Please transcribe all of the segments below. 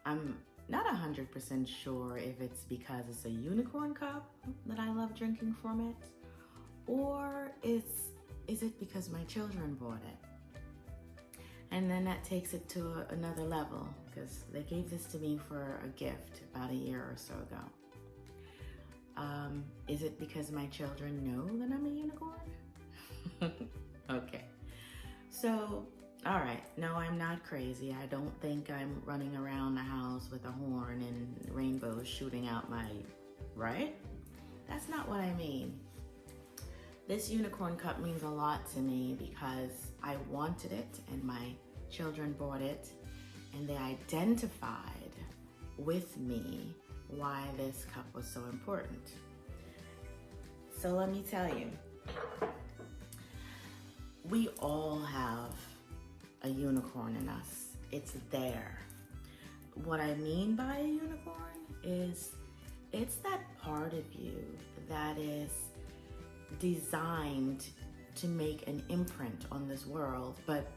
I'm not 100% sure if it's because it's a unicorn cup that I love drinking from it, or is it because my children bought it? And then that takes it to another level, because they gave this to me for a gift about a year or so ago. Is it because my children know that I'm a unicorn? Okay. So, all right, no, I'm not crazy. I don't think I'm running around the house with a horn and rainbows shooting out my, right? That's not what I mean. This unicorn cup means a lot to me because I wanted it and my children bought it, and they identified with me why this cup was so important. So let me tell you, we all have a unicorn in us. It's there. What I mean by a unicorn is it's that part of you that is designed to make an imprint on this world, but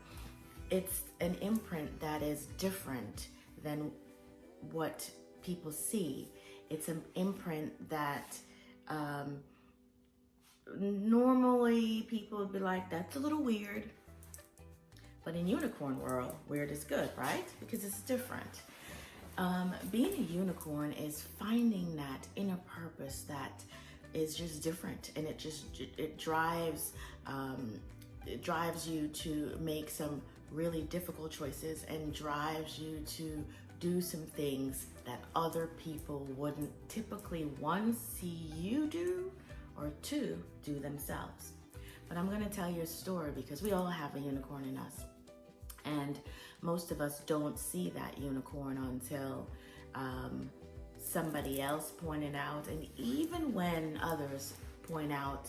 it's an imprint that is different than what people see. It's an imprint that normally people would be like, that's a little weird. But in unicorn world, weird is good, right? Because it's different. Being a unicorn is finding that inner purpose that is just different, and it drives you to make some really difficult choices, and drives you to do some things that other people wouldn't typically, one, see you do, or two, do themselves. But I'm gonna tell you a story because we all have a unicorn in us. And most of us don't see that unicorn until somebody else pointed out. And even when others point out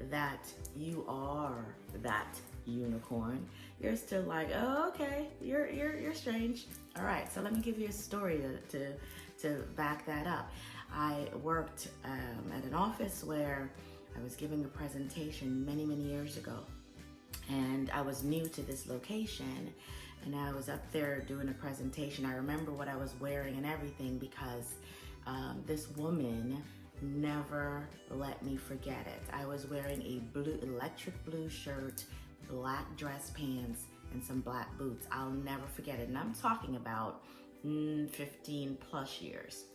that you are that unicorn, you're still like, oh, okay, you're strange. All right, so let me give you a story to back that up. I worked at an office where I was giving a presentation many years ago. And I was new to this location, and I was up there doing a presentation. I remember what I was wearing and everything because this woman never let me forget it. I was wearing a electric blue shirt, black dress pants, and some black boots. I'll never forget it. And I'm talking about 15 plus years.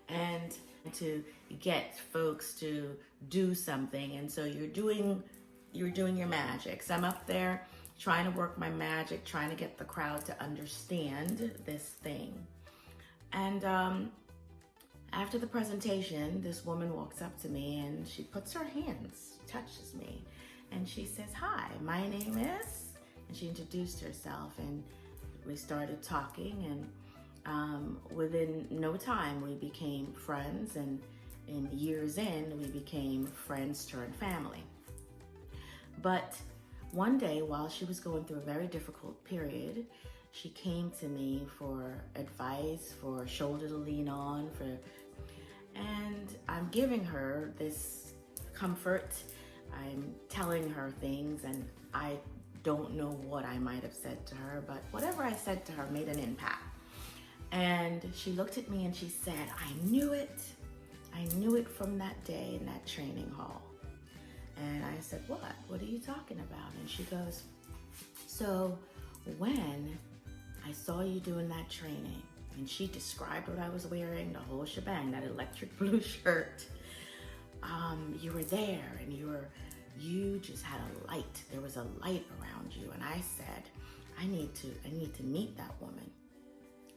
And to get folks to do something, and so you're doing your magic. So I'm up there trying to work my magic, trying to get the crowd to understand this thing. And after the presentation, this woman walks up to me and she puts her hands, touches me, and she says, "Hi, my name is," and she introduced herself, and we started talking, and within no time we became friends, and years in, we became friends turned family. But one day, while she was going through a very difficult period, she came to me for advice, for a shoulder to lean on, and I'm giving her this comfort. I'm telling her things, and I don't know what I might have said to her, but whatever I said to her made an impact. And she looked at me and she said, I knew it from that day in that training hall. And I said, what are you talking about? And she goes, so when I saw you doing that training, and she described what I was wearing, the whole shebang, that electric blue shirt, you were there, and you just had a light. There was a light around you. And I said, I need to meet that woman.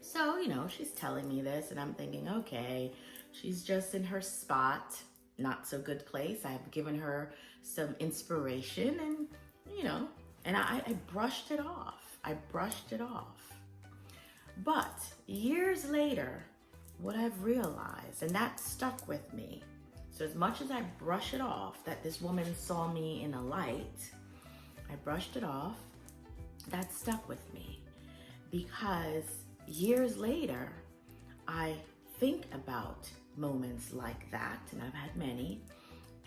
So, she's telling me this, and I'm thinking, okay, she's just in her spot, not so good place. I've given her some inspiration, and I brushed it off. But years later, what I've realized, and that stuck with me, so as much as I brush it off, that this woman saw me in a light, I brushed it off, that stuck with me. Because years later, I think about moments like that, and I've had many,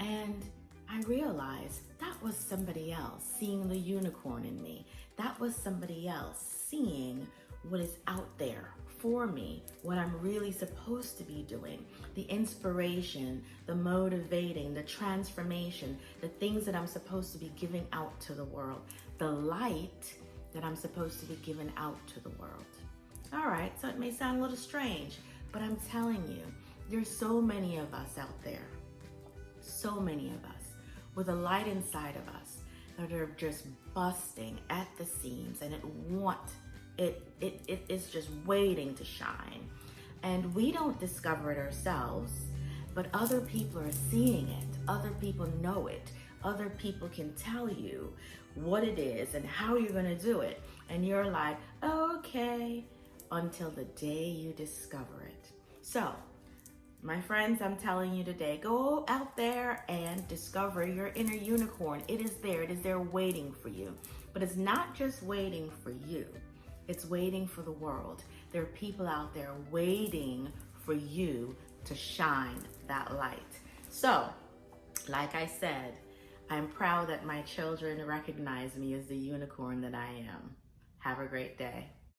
and I realized that was somebody else seeing the unicorn in me. That was somebody else seeing what is out there for me what I'm really supposed to be doing, the inspiration, the motivating, the transformation, the things that I'm supposed to be giving out to the world, the light that I'm supposed to be giving out to the world. All right, so it may sound a little strange, but I'm telling you, there's so many of us out there, so many of us with a light inside of us that are just busting at the seams, and it's just waiting to shine. And we don't discover it ourselves, but other people are seeing it. Other people know it. Other people can tell you what it is and how you're gonna do it. And you're like, okay, until the day you discover it. So, my friends, I'm telling you today, go out there and discover your inner unicorn. It is there waiting for you. But it's not just waiting for you, it's waiting for the world. There are people out there waiting for you to shine that light. So, like I said, I'm proud that my children recognize me as the unicorn that I am. Have a great day.